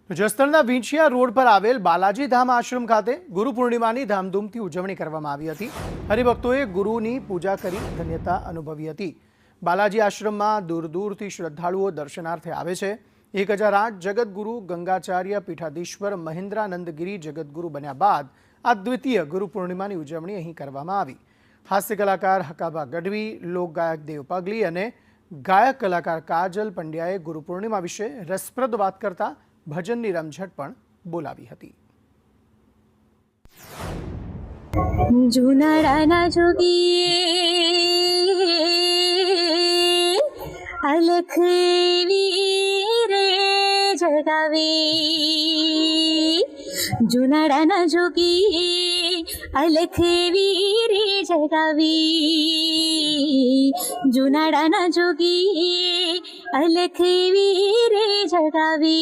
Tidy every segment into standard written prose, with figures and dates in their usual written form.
જસદણના વીંછિયા road પર આવેલ બાલાજી ધામ આશ્રમ ખાતે ગુરુ પૂર્ણિમાની ધામધૂમથી ઉજવણી કરવામાં આવી હતી। હરિભક્તોએ ગુરુની પૂજા કરી ધન્યતા અનુભવી હતી। બાલાજી આશ્રમમાં દૂર દૂરથી શ્રદ્ધાળુઓ દર્શનાર્થે આવે છે। 1008 જગતગુરુ ગંગાચાર્ય પીઠાધીશ્વર મહેન્દ્રાનંદગીરી જગતગુરુ બન્યા બાદ આ દ્વિતીય ગુરુ પૂર્ણિમાની ઉજવણી અહીં કરવામાં આવી। હાસ્ય કલાકાર હકાબા ગઢવી, લોકગાયક દેવ પગલી અને ગાયક કલાકાર કાજલ પંડ્યાએ ગુરુ પૂર્ણિમા વિશે રસપ્રદ વાત કરતા ભજનની રમઝટ પણ બોલાવી હતી। જુનાડાના જોગી અલખ વીરે જગાવી, જુનાડાના જોગી અલખ વીરે જગાવી, જુનાડાના જોગી અલખ વીરે જગાવી।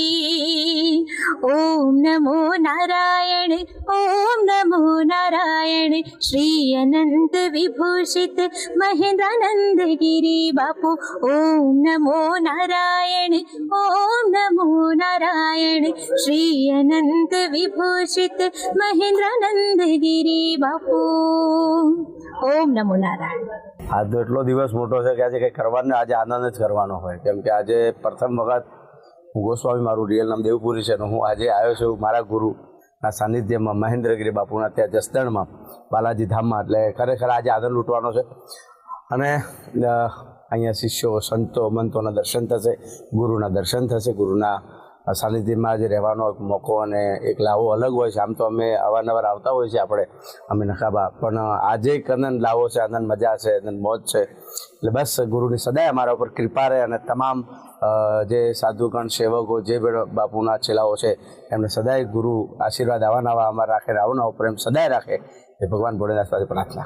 ઓમ નમો નારાયણ, ઓમ નમો નારાયણ, શ્રી અનંત વિભૂષિત મહેન્દ્રાનંદગીરી બાપુ। ઓમ નમો નારાયણ, ઓમ નમો નારાયણ, શ્રી અનંત વિભૂષિત મહેન્દ્રાનંદગીરી બાપુ। ઓમ નમો નારાયણ। आज तो एटलो दिवस मोटो है कि आज कई करवाने आज आनंद ज करवानो होय, केम के आज प्रथम वखत हूँ गोस्वामी मारू रियल नाम देवपुरी है। हूँ आज आयो छुं मारा गुरु सानिध्य में महेन्द्रगिरी बापूना त्या जसदण में बालाजी धाम में, एटले खरेखर आज आनंद लूटवानो छे। अने अहींया शिष्यो संतो मंतोना दर्शन थशे, गुरुना दर्शन थशे, गुरुना सानिध्य में आज रहवानो एक मौको अने एक लावो अलग होय छे। आम तो अमे अवारनवार आवता होय छे आपणे अमे नखाबा, पण आज एक आनंद लावो छे, आनंद मजा छे, आनंद मौज छे। એટલે બસ ગુરુની સદાય અમારા ઉપર કૃપા રહે અને તમામ જે સાધુગણ સેવકો જે બાપુના ચેલાઓ છે એમને સદાય ગુરુ આશીર્વાદ આવા નવા અમારા રાખે, આવો નવો પ્રેમ સદાય રાખે એ ભગવાન ભોળેનાથ પાસે પ્રાર્થના।